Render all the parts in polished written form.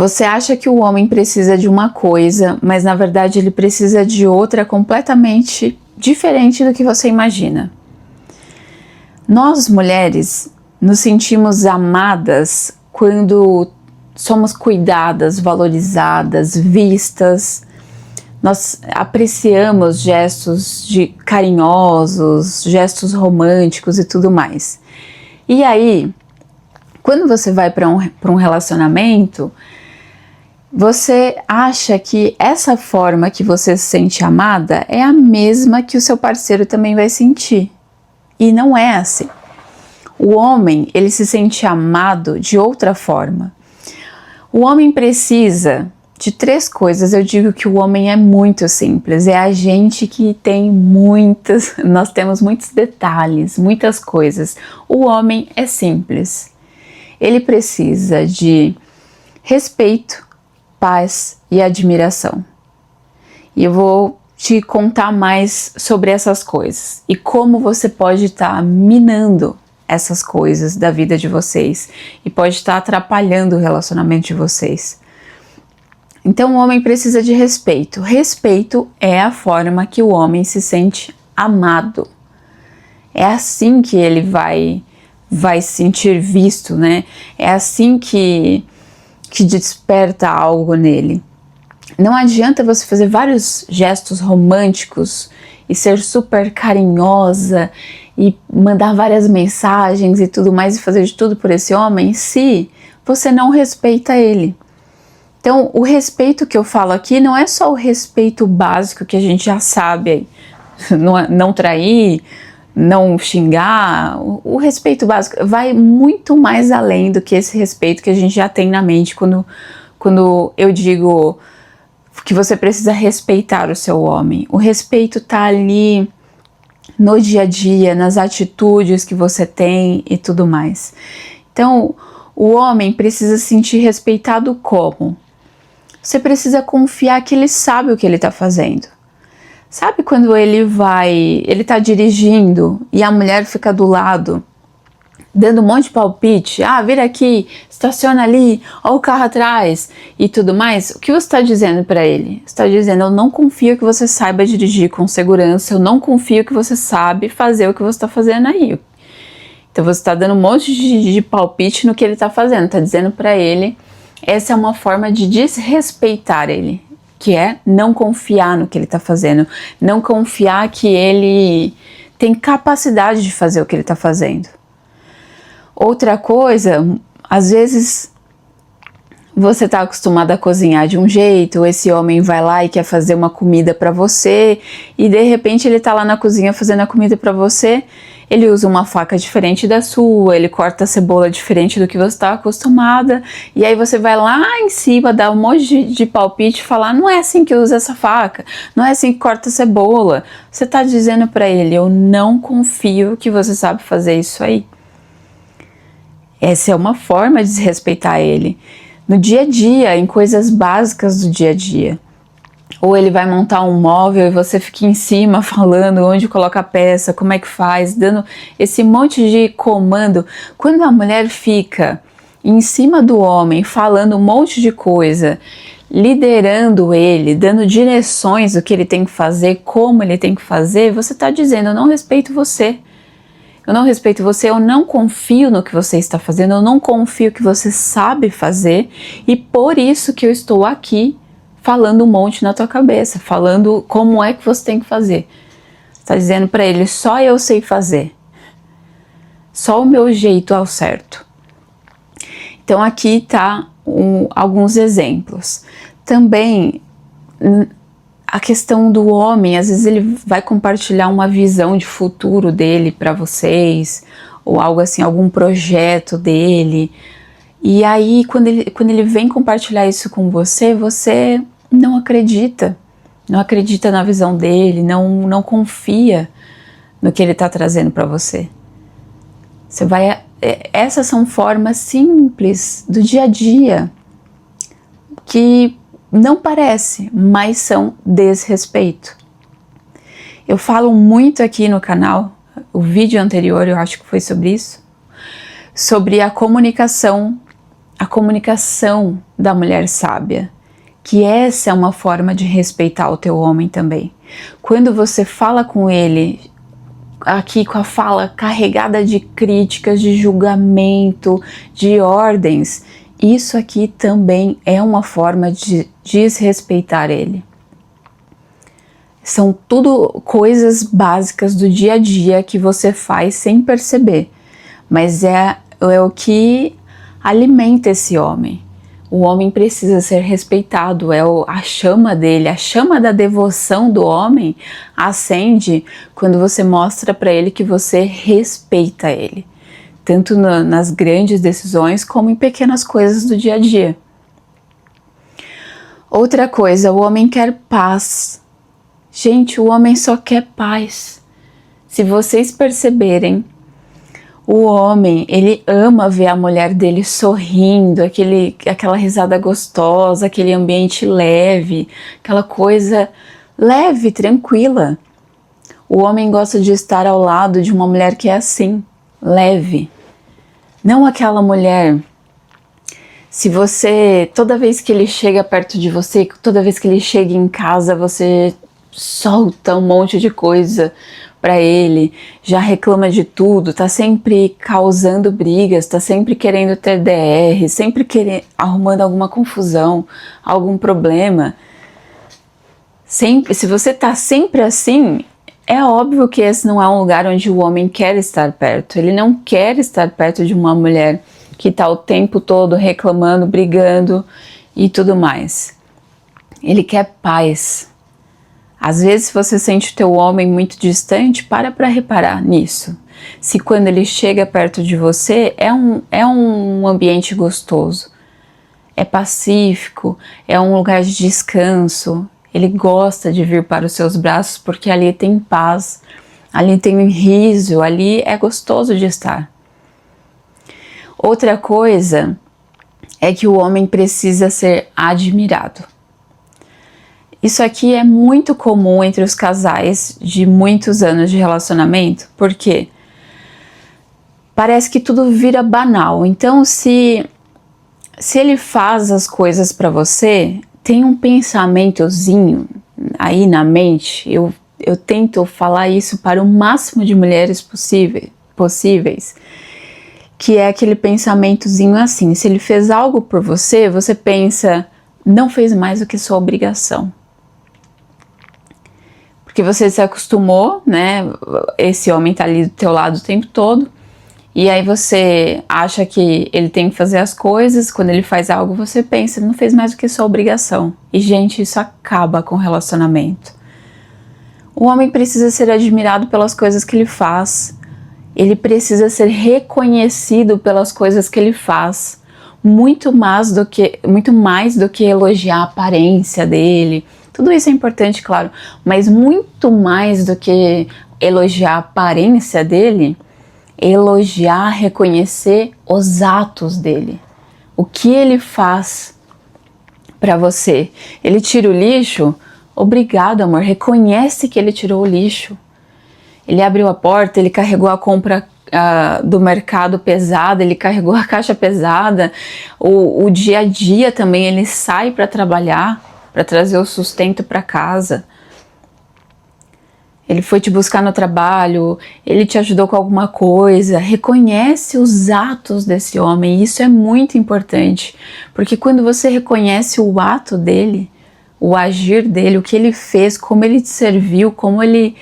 Você acha que o homem precisa de uma coisa, mas na verdade ele precisa de outra completamente diferente do que você imagina. Nós mulheres nos sentimos amadas quando somos cuidadas, valorizadas, vistas. Nós apreciamos gestos carinhosos, gestos românticos e tudo mais. E aí, quando você vai para um relacionamento, você acha que essa forma que você se sente amada é a mesma que o seu parceiro também vai sentir. E não é assim. O homem, ele se sente amado de outra forma. O homem precisa de 3 coisas. Eu digo que o homem é muito simples. É a gente que tem nós temos muitos detalhes, muitas coisas. O homem é simples. Ele precisa de respeito, paz e admiração. E eu vou te contar mais sobre essas coisas e como você pode estar minando essas coisas da vida de vocês e pode estar atrapalhando o relacionamento de vocês. Então o homem precisa de respeito. Respeito é a forma que o homem se sente amado. É assim que ele vai se sentir visto, né? É assim que desperta algo nele. Não adianta você fazer vários gestos românticos e ser super carinhosa e mandar várias mensagens e tudo mais e fazer de tudo por esse homem se você não respeita ele. Então, o respeito que eu falo aqui não é só o respeito básico que a gente já sabe, não trair, não xingar. O respeito básico vai muito mais além do que esse respeito que a gente já tem na mente quando eu digo que você precisa respeitar o seu homem. O respeito tá ali no dia a dia, nas atitudes que você tem e tudo mais. Então, o homem precisa se sentir respeitado como? Você precisa confiar que ele sabe o que ele está fazendo. Sabe quando ele tá dirigindo e a mulher fica do lado, dando um monte de palpite, vira aqui, estaciona ali, olha o carro atrás e tudo mais? O que você está dizendo para ele? Você está dizendo, eu não confio que você saiba dirigir com segurança, eu não confio que você sabe fazer o que você está fazendo aí. Então você está dando um monte de palpite no que ele está fazendo, está dizendo para ele, essa é uma forma de desrespeitar ele, que é não confiar no que ele está fazendo, não confiar que ele tem capacidade de fazer o que ele está fazendo. Outra coisa, às vezes você está acostumado a cozinhar de um jeito, esse homem vai lá e quer fazer uma comida para você e de repente ele está lá na cozinha fazendo a comida para você, ele usa uma faca diferente da sua, ele corta a cebola diferente do que você está acostumada e aí você vai lá em cima, dá um monte de palpite e falar, não é assim que usa essa faca, não é assim que corta a cebola. Você está dizendo para ele, eu não confio que você sabe fazer isso aí. Essa é uma forma de desrespeitar ele. No dia a dia, em coisas básicas do dia a dia. Ou ele vai montar um móvel e você fica em cima falando onde coloca a peça, como é que faz, dando esse monte de comando. Quando a mulher fica em cima do homem, falando um monte de coisa, liderando ele, dando direções do que ele tem que fazer, como ele tem que fazer, você está dizendo, eu não respeito você. Eu não respeito você, eu não confio no que você está fazendo, eu não confio que você sabe fazer e por isso que eu estou aqui falando um monte na tua cabeça, falando como é que você tem que fazer. Você está dizendo para ele, só eu sei fazer, só o meu jeito é o certo. Então aqui tá alguns exemplos. Também a questão do homem, às vezes ele vai compartilhar uma visão de futuro dele para vocês, ou algo assim, algum projeto dele, e aí quando ele vem compartilhar isso com você, você não acredita na visão dele, não confia no que ele está trazendo para você. Essas são formas simples do dia a dia, que não parece, mas são desrespeito. Eu falo muito aqui no canal, o vídeo anterior eu acho que foi sobre isso, sobre a comunicação a comunicação da mulher sábia, que essa é uma forma de respeitar o teu homem também. Quando você fala com ele, aqui com a fala carregada de críticas, de julgamento, de ordens, isso aqui também é uma forma de desrespeitar ele. São tudo coisas básicas do dia a dia que você faz sem perceber, mas é o que alimenta esse homem. O homem precisa ser respeitado, a chama dele, a chama da devoção do homem acende quando você mostra para ele que você respeita ele, tanto nas grandes decisões como em pequenas coisas do dia a dia. Outra coisa, o homem quer paz. Gente, o homem só quer paz. Se vocês perceberem, o homem, ele ama ver a mulher dele sorrindo, aquela risada gostosa, aquele ambiente leve, aquela coisa leve, tranquila. O homem gosta de estar ao lado de uma mulher que é assim, leve. Não aquela mulher, se você, toda vez que ele chega perto de você, toda vez que ele chega em casa, você solta um monte de coisa para ele, já reclama de tudo, tá sempre causando brigas, tá sempre querendo ter DR, sempre arrumando alguma confusão, algum problema. Sempre, se você tá sempre assim, é óbvio que esse não é um lugar onde o homem quer estar perto. Ele não quer estar perto de uma mulher que tá o tempo todo reclamando, brigando e tudo mais. Ele quer paz. Às vezes, se você sente o teu homem muito distante, para reparar nisso. Se quando ele chega perto de você, é um ambiente gostoso, é pacífico, é um lugar de descanso, ele gosta de vir para os seus braços porque ali tem paz, ali tem um riso, ali é gostoso de estar. Outra coisa é que o homem precisa ser admirado. Isso aqui é muito comum entre os casais de muitos anos de relacionamento, porque parece que tudo vira banal. Então, se ele faz as coisas para você, tem um pensamentozinho aí na mente. Eu tento falar isso para o máximo de mulheres possíveis, que é aquele pensamentozinho assim: se ele fez algo por você, você pensa, não fez mais do que sua obrigação. Porque você se acostumou, né? Esse homem tá ali do teu lado o tempo todo. E aí você acha que ele tem que fazer as coisas. Quando ele faz algo, você pensa, não fez mais do que sua obrigação. E, gente, isso acaba com o relacionamento. O homem precisa ser admirado pelas coisas que ele faz. Ele precisa ser reconhecido pelas coisas que ele faz. Muito mais do que elogiar a aparência dele. Tudo isso é importante, claro, mas muito mais do que elogiar a aparência dele, elogiar, reconhecer os atos dele. O que ele faz para você? Ele tira o lixo? Obrigado, amor. Reconhece que ele tirou o lixo. Ele abriu a porta, ele carregou a compra do mercado pesada, ele carregou a caixa pesada. O dia a dia também, ele sai para trabalhar, para trazer o sustento para casa. Ele foi te buscar no trabalho, ele te ajudou com alguma coisa. Reconhece os atos desse homem, isso é muito importante, porque quando você reconhece o ato dele, o agir dele, o que ele fez, como ele te serviu, como ele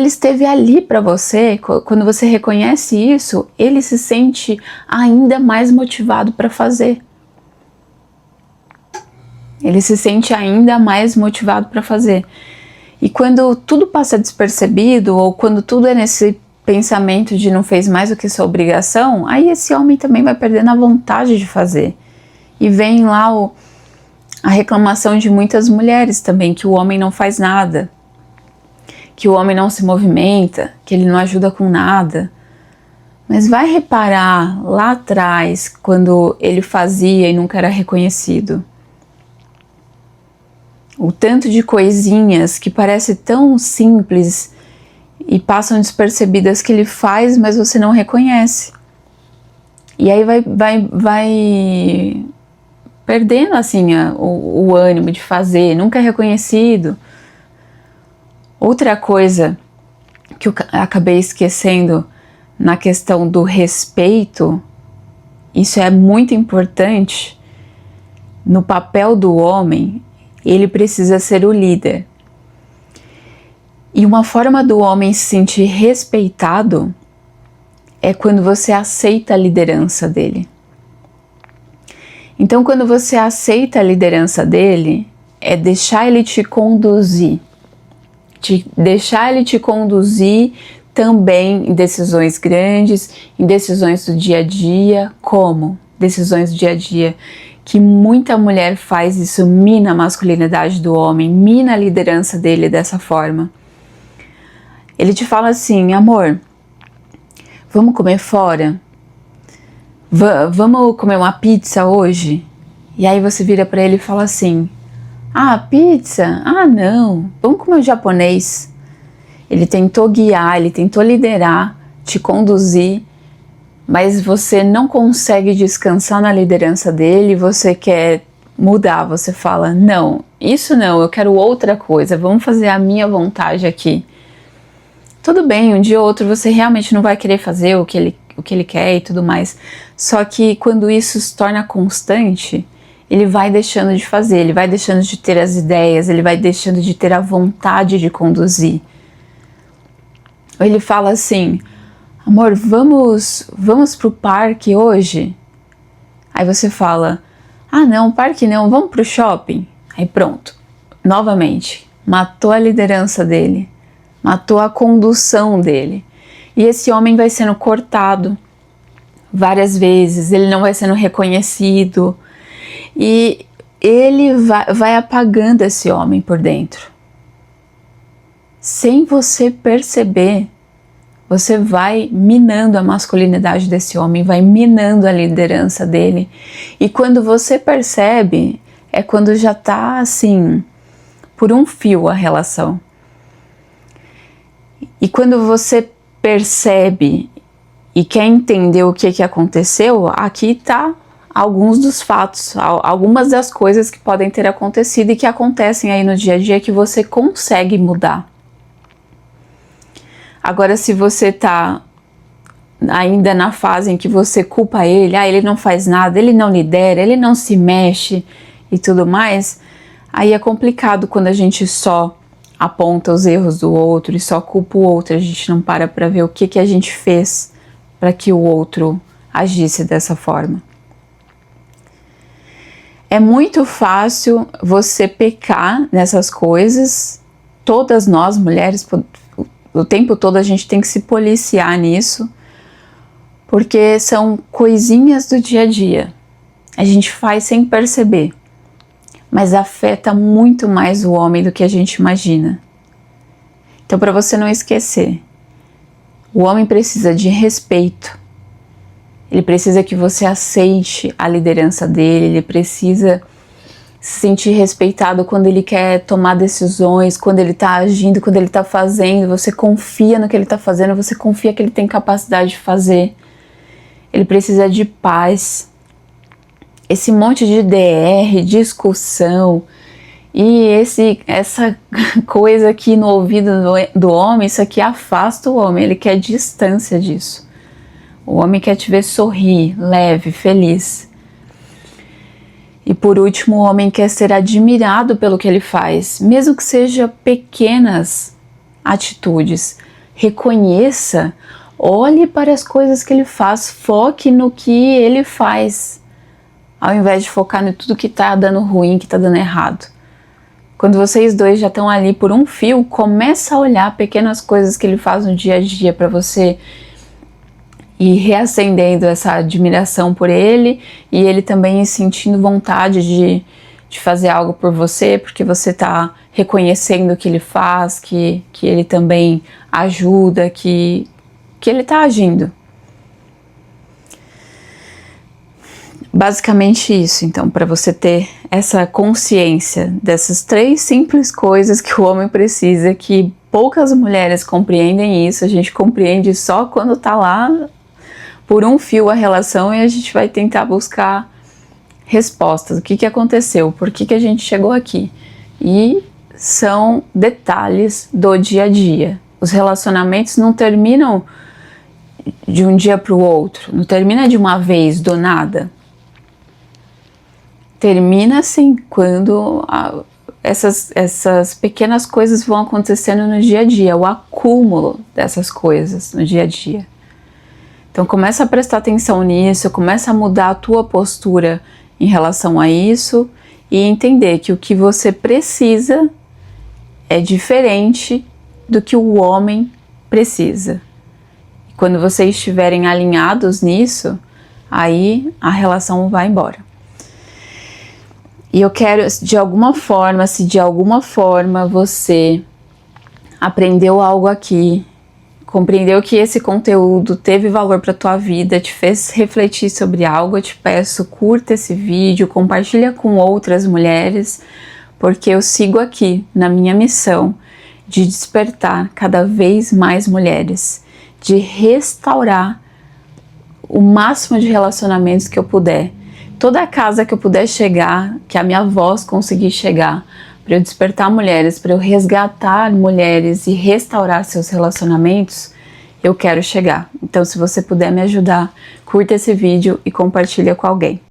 esteve ali para você, quando você reconhece isso, ele se sente ainda mais motivado para fazer. Ele se sente ainda mais motivado para fazer. E quando tudo passa despercebido, ou quando tudo é nesse pensamento de não fez mais do que sua obrigação, aí esse homem também vai perdendo a vontade de fazer. E vem lá a reclamação de muitas mulheres também, que o homem não faz nada, que o homem não se movimenta, que ele não ajuda com nada. Mas vai reparar lá atrás, quando ele fazia e nunca era reconhecido. O tanto de coisinhas que parece tão simples e passam despercebidas que ele faz, mas você não reconhece. E aí vai perdendo assim o ânimo de fazer, nunca é reconhecido. Outra coisa que eu acabei esquecendo na questão do respeito, isso é muito importante. No papel do homem, ele precisa ser o líder. E uma forma do homem se sentir respeitado é quando você aceita a liderança dele. Então, quando você aceita a liderança dele, é deixar ele te conduzir. Deixar ele te conduzir também em decisões grandes, em decisões do dia a dia. Como? Decisões do dia a dia. Que muita mulher faz isso, mina a masculinidade do homem, mina a liderança dele dessa forma. Ele te fala assim: amor, vamos comer fora? Vamos comer uma pizza hoje? E aí você vira para ele e fala assim: ah, pizza? Ah, não, vamos comer o japonês. Ele tentou guiar, ele tentou liderar, te conduzir, mas você não consegue descansar na liderança dele, você quer mudar, você fala: não, isso não, eu quero outra coisa, vamos fazer a minha vontade aqui. Tudo bem, um dia ou outro você realmente não vai querer fazer o que ele quer e tudo mais, só que quando isso se torna constante, ele vai deixando de fazer, ele vai deixando de ter as ideias, ele vai deixando de ter a vontade de conduzir. Ou ele fala assim: amor, vamos pro parque hoje? Aí você fala: ah não, parque não, vamos pro shopping. Aí pronto, novamente, matou a liderança dele, matou a condução dele. E esse homem vai sendo cortado várias vezes, ele não vai sendo reconhecido, e ele vai apagando esse homem por dentro. Sem você perceber, você vai minando a masculinidade desse homem, vai minando a liderança dele. E quando você percebe, é quando já tá assim, por um fio a relação. E quando você percebe e quer entender o que aconteceu, aqui tá alguns dos fatos, algumas das coisas que podem ter acontecido e que acontecem aí no dia a dia que você consegue mudar. Agora, se você tá ainda na fase em que você culpa ele, ele não faz nada, ele não lidera, ele não se mexe e tudo mais, aí é complicado quando a gente só aponta os erros do outro e só culpa o outro, a gente não para ver o que a gente fez para que o outro agisse dessa forma. É muito fácil você pecar nessas coisas, todas nós mulheres, o tempo todo a gente tem que se policiar nisso, porque são coisinhas do dia a dia, a gente faz sem perceber, mas afeta muito mais o homem do que a gente imagina. Então, para você não esquecer, o homem precisa de respeito. Ele precisa que você aceite a liderança dele, ele precisa se sentir respeitado quando ele quer tomar decisões, quando ele está agindo, quando ele está fazendo, você confia no que ele está fazendo, você confia que ele tem capacidade de fazer. Ele precisa de paz. Esse monte de DR, discussão e essa coisa aqui no ouvido do homem, isso aqui afasta o homem, ele quer distância disso. O homem quer te ver sorrir, leve, feliz. E por último, o homem quer ser admirado pelo que ele faz, mesmo que seja pequenas atitudes. Reconheça, olhe para as coisas que ele faz, foque no que ele faz, ao invés de focar em tudo que está dando ruim, que está dando errado. Quando vocês dois já estão ali por um fio, começa a olhar pequenas coisas que ele faz no dia a dia para você e reacendendo essa admiração por ele, e ele também sentindo vontade de fazer algo por você, porque você está reconhecendo o que ele faz, que ele também ajuda, que ele está agindo. Basicamente isso, então, para você ter essa consciência dessas 3 simples coisas que o homem precisa, que poucas mulheres compreendem isso, a gente compreende só quando tá lá por um fio a relação e a gente vai tentar buscar respostas. O que aconteceu? Por que a gente chegou aqui? E são detalhes do dia a dia. Os relacionamentos não terminam de um dia para o outro, não termina de uma vez, do nada. Termina assim, quando essas pequenas coisas vão acontecendo no dia a dia, o acúmulo dessas coisas no dia a dia. Então começa a prestar atenção nisso, começa a mudar a tua postura em relação a isso e entender que o que você precisa é diferente do que o homem precisa. E quando vocês estiverem alinhados nisso, aí a relação vai embora. E eu quero, de alguma forma, se de alguma forma você aprendeu algo aqui, compreendeu que esse conteúdo teve valor para tua vida, te fez refletir sobre algo, eu te peço, curta esse vídeo, compartilha com outras mulheres, porque eu sigo aqui na minha missão de despertar cada vez mais mulheres, de restaurar o máximo de relacionamentos que eu puder. Toda a casa que eu puder chegar, que a minha voz conseguir chegar, para eu despertar mulheres, para eu resgatar mulheres e restaurar seus relacionamentos, eu quero chegar. Então, se você puder me ajudar, curta esse vídeo e compartilha com alguém.